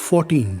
14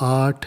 8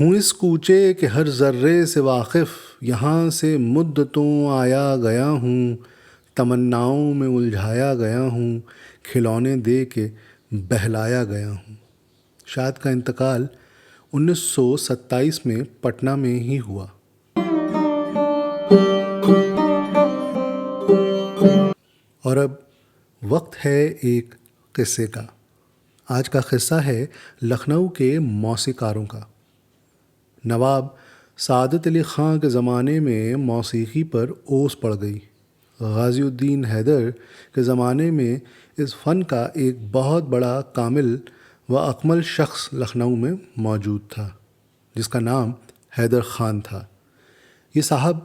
ہوں اس کوچے کہ ہر ذرے سے واقف، یہاں سے مدتوں آیا گیا ہوں، تمناؤں میں الجھایا گیا ہوں، کھلونے دے کے بہلایا گیا ہوں۔ شاد کا انتقال 1927 میں پٹنہ میں ہی ہوا۔ اور اب وقت ہے ایک قصے کا۔ آج کا قصہ ہے لکھنؤ کے موسیقاروں کا۔ نواب سعادت علی خاں کے زمانے میں موسیقی پر اوس پڑ گئی۔ غازی الدین حیدر کے زمانے میں اس فن کا ایک بہت بڑا کامل و اکمل شخص لکھنؤ میں موجود تھا، جس کا نام حیدر خان تھا۔ یہ صاحب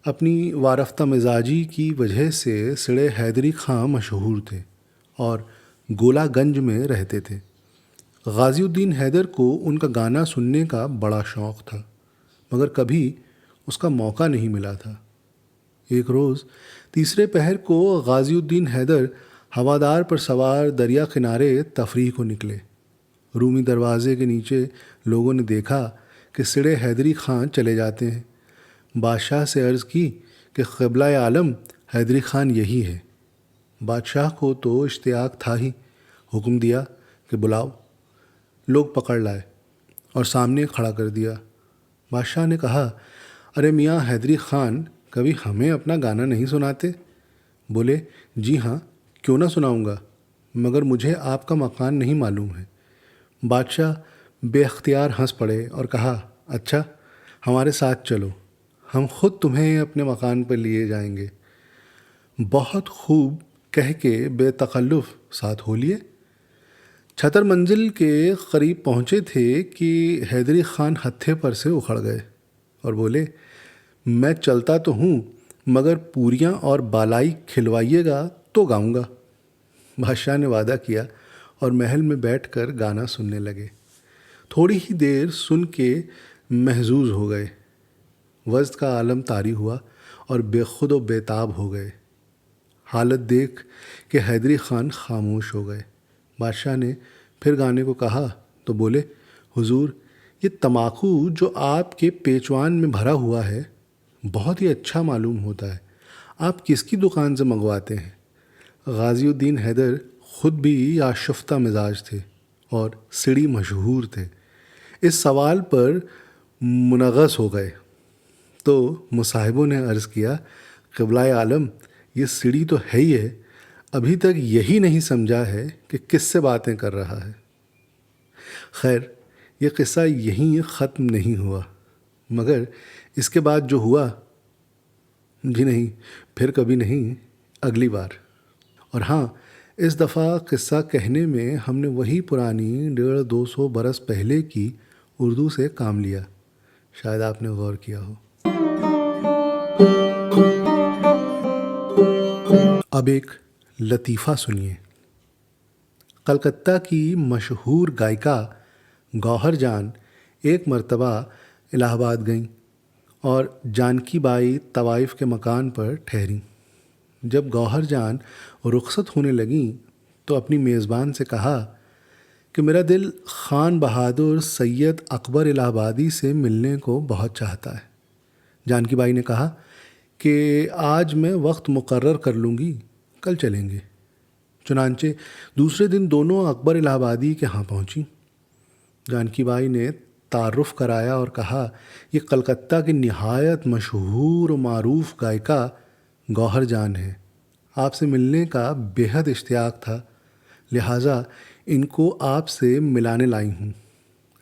اپنی وارفتہ مزاجی کی وجہ سے سڑے حیدری خاں مشہور تھے اور گولا گنج میں رہتے تھے۔ غازی الدین حیدر کو ان کا گانا سننے کا بڑا شوق تھا، مگر کبھی اس کا موقع نہیں ملا تھا۔ ایک روز تیسرے پہر کو غازی الدین حیدر ہوادار پر سوار دریا کنارے تفریح کو نکلے۔ رومی دروازے کے نیچے لوگوں نے دیکھا کہ سڑے حیدری خان چلے جاتے ہیں۔ بادشاہ سے عرض کی کہ قبلہ عالم حیدری خان یہی ہے۔ بادشاہ کو تو اشتیاق تھا ہی، حکم دیا کہ بلاؤ۔ لوگ پکڑ لائے اور سامنے کھڑا کر دیا۔ بادشاہ نے کہا، ارے میاں حیدری خان، کبھی ہمیں اپنا گانا نہیں سناتے؟ بولے، جی ہاں، کیوں نہ سناؤں گا، مگر مجھے آپ کا مکان نہیں معلوم ہے۔ بادشاہ بے اختیار ہنس پڑے اور کہا، اچھا، ہمارے ساتھ چلو، ہم خود تمہیں اپنے مکان پر لیے جائیں گے۔ بہت خوب کہہ کے بے تکلف ساتھ ہو لیے۔ چھتر منزل کے قریب پہنچے تھے کہ حیدری خان ہتھے پر سے اکھڑ گئے اور بولے، میں چلتا تو ہوں، مگر پوریاں اور بالائی کھلوائیے گا تو گاؤں گا۔ بادشاہ نے وعدہ کیا اور محل میں بیٹھ کر گانا سننے لگے۔ تھوڑی ہی دیر سن کے محظوظ ہو گئے۔ وجد کا عالم طاری ہوا اور بے خود و بے تاب ہو گئے۔ حالت دیکھ کہ حیدری خان خاموش ہو گئے۔ بادشاہ نے پھر گانے کو کہا تو بولے، حضور، یہ تماکو جو آپ کے پیچوان میں بھرا ہوا ہے بہت ہی اچھا معلوم ہوتا ہے، آپ کس کی دکان سے منگواتے ہیں؟ غازی الدین حیدر خود بھی آشفتہ مزاج تھے اور سڑی مشہور تھے۔ اس سوال پر منغص ہو گئے تو مصاحبوں نے عرض کیا، قبلہ عالم، یہ سڑی تو ہے ہی ہے، ابھی تک یہی نہیں سمجھا ہے کہ کس سے باتیں کر رہا ہے۔ خیر، یہ قصہ یہیں ختم نہیں ہوا، مگر اس کے بعد جو ہوا، جی نہیں، پھر کبھی نہیں، اگلی بار۔ اور ہاں، اس دفعہ قصہ کہنے میں ہم نے وہی پرانی 150-200 برس پہلے کی اردو سے کام لیا، شاید آپ نے غور کیا ہو۔ اب ایک لطیفہ سنیے۔ کلکتہ کی مشہور گائیکا گوہر جان ایک مرتبہ الہ آباد گئیں اور جانکی بائی طوائف کے مکان پر ٹھہریں۔ جب گوہر جان رخصت ہونے لگیں تو اپنی میزبان سے کہا کہ میرا دل خان بہادر سید اکبر الہ آبادی سے ملنے کو بہت چاہتا ہے۔ جانکی بائی نے کہا کہ آج میں وقت مقرر کر لوں گی، کل چلیں گے۔ چنانچہ دوسرے دن دونوں اکبر الہ آبادی کے ہاں پہنچیں۔ جانکی بائی نے تعارف کرایا اور کہا، یہ کلکتہ کی نہایت مشہور و معروف گائیکا گوہر جان ہے، آپ سے ملنے کا بے حد اشتیاق تھا، لہٰذا ان کو آپ سے ملانے لائی ہوں۔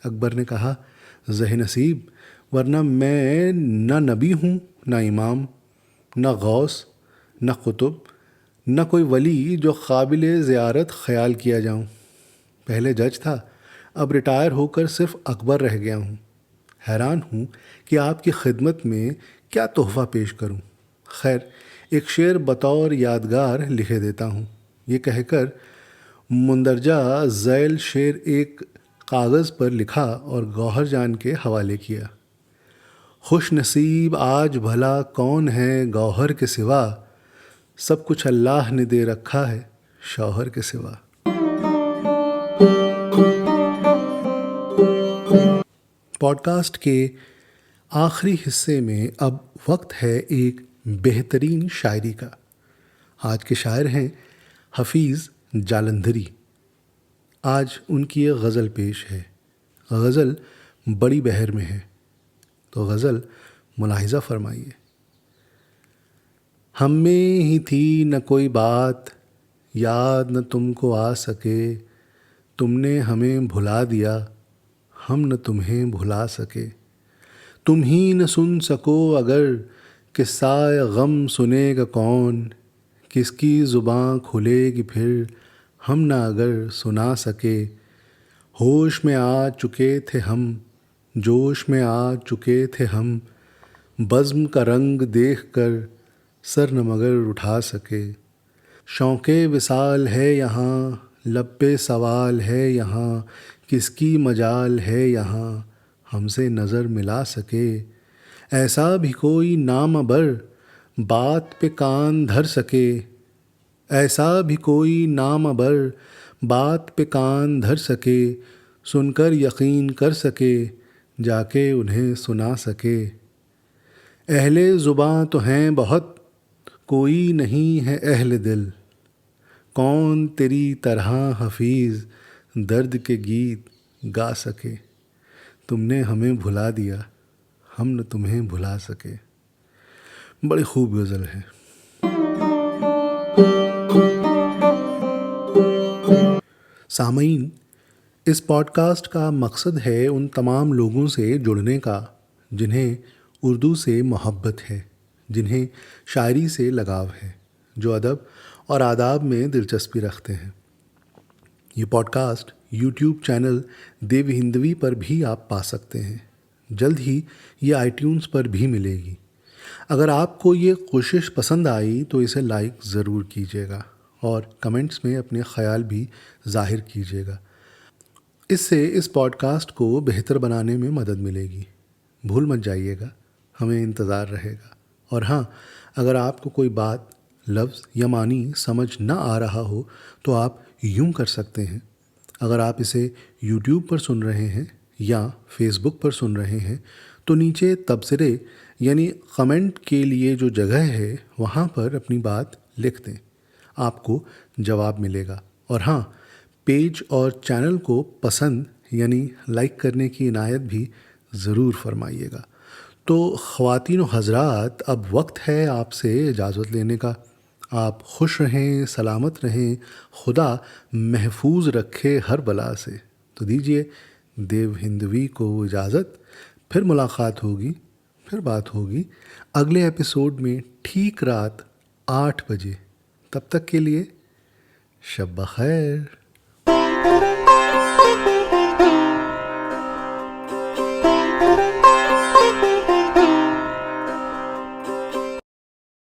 اکبر نے کہا، زہ نصیب، ورنہ میں نہ نبی ہوں، نہ امام، نہ غوث، نہ قطب، نہ کوئی ولی جو قابل زیارت خیال کیا جاؤں۔ پہلے جج تھا، اب ریٹائر ہو کر صرف اکبر رہ گیا ہوں۔ حیران ہوں کہ آپ کی خدمت میں کیا تحفہ پیش کروں۔ خیر، ایک شعر بطور یادگار لکھے دیتا ہوں۔ یہ کہہ کر مندرجہ ذیل شعر ایک کاغذ پر لکھا اور گوہر جان کے حوالے کیا۔ خوش نصیب آج بھلا کون ہے گوہر کے سوا، سب کچھ اللہ نے دے رکھا ہے شوہر کے سوا۔ پوڈکاسٹ کے آخری حصے میں اب وقت ہے ایک بہترین شاعری کا۔ آج کے شاعر ہیں حفیظ جالندھری۔ آج ان کی ایک غزل پیش ہے۔ غزل بڑی بہر میں ہے، تو غزل ملاحظہ فرمائیے۔ ہم میں ہی تھی نہ کوئی بات، یاد نہ تم کو آ سکے، تم نے ہمیں بھلا دیا، ہم نہ تمہیں بھلا سکے۔ تم ہی نہ سن سکو اگر، قصہ غم سنے گا کون، کس کی زباں کھلے گی پھر، ہم نہ اگر سنا سکے۔ ہوش میں آ چکے تھے ہم، جوش میں آ چکے تھے ہم، بزم کا رنگ دیکھ کر سر نہ مگر اٹھا سکے۔ شوق وصال ہے یہاں، لب پہ سوال ہے یہاں، کس کی مجال ہے یہاں، ہم سے نظر ملا سکے۔ ایسا بھی کوئی نام بر، بات پہ کان دھر سکے، ایسا بھی کوئی نام بر، بات پہ کان دھر سکے، سن کر یقین کر سکے، جا کے انہیں سنا سکے۔ اہل زباں تو ہیں بہت، کوئی نہیں ہے اہل دل، کون تیری طرح حفیظ درد کے گیت گا سکے۔ تم نے ہمیں بھلا دیا، ہم نہ تمہیں بھلا سکے۔ بڑی خوب غزل ہے۔ سامعین، اس پوڈ کاسٹ کا مقصد ہے ان تمام لوگوں سے جڑنے کا جنہیں اردو سے محبت ہے، جنہیں شاعری سے لگاؤ ہے، جو ادب اور آداب میں دلچسپی رکھتے ہیں۔ یہ پوڈ کاسٹ یوٹیوب چینل دیو ہندوی پر بھی آپ پا سکتے ہیں۔ جلد ہی یہ آئی ٹیونز پر بھی ملے گی۔ اگر آپ کو یہ کوشش پسند آئی تو اسے لائک ضرور کیجیے گا اور کمنٹس میں اپنے خیال بھی ظاہر کیجیے گا۔ اس سے اس پوڈ کاسٹ کو بہتر بنانے میں مدد ملے گی۔ بھول مت جائیے گا، ہمیں انتظار رہے گا۔ اور ہاں، اگر آپ کو کوئی بات، لفظ یا معنی سمجھ نہ آ رہا ہو تو آپ یوں کر سکتے ہیں۔ اگر آپ اسے یوٹیوب پر سن رہے ہیں یا فیس بک پر سن رہے ہیں تو نیچے تبصرے یعنی کمنٹ کے لیے جو جگہ ہے وہاں پر اپنی بات لکھ دیں، آپ کو جواب ملے گا۔ اور ہاں، پیج اور چینل کو پسند یعنی لائک کرنے کی عنایت بھی ضرور فرمائیے گا۔ تو خواتین و حضرات، اب وقت ہے آپ سے اجازت لینے کا۔ آپ خوش رہیں، سلامت رہیں، خدا محفوظ رکھے ہر بلا سے۔ تو دیجیے دیو ہندوی کو اجازت، پھر ملاقات ہوگی، پھر بات ہوگی اگلے ایپیسوڈ میں ٹھیک رات 8 بجے۔ تب تک کے لیے شب بخیر۔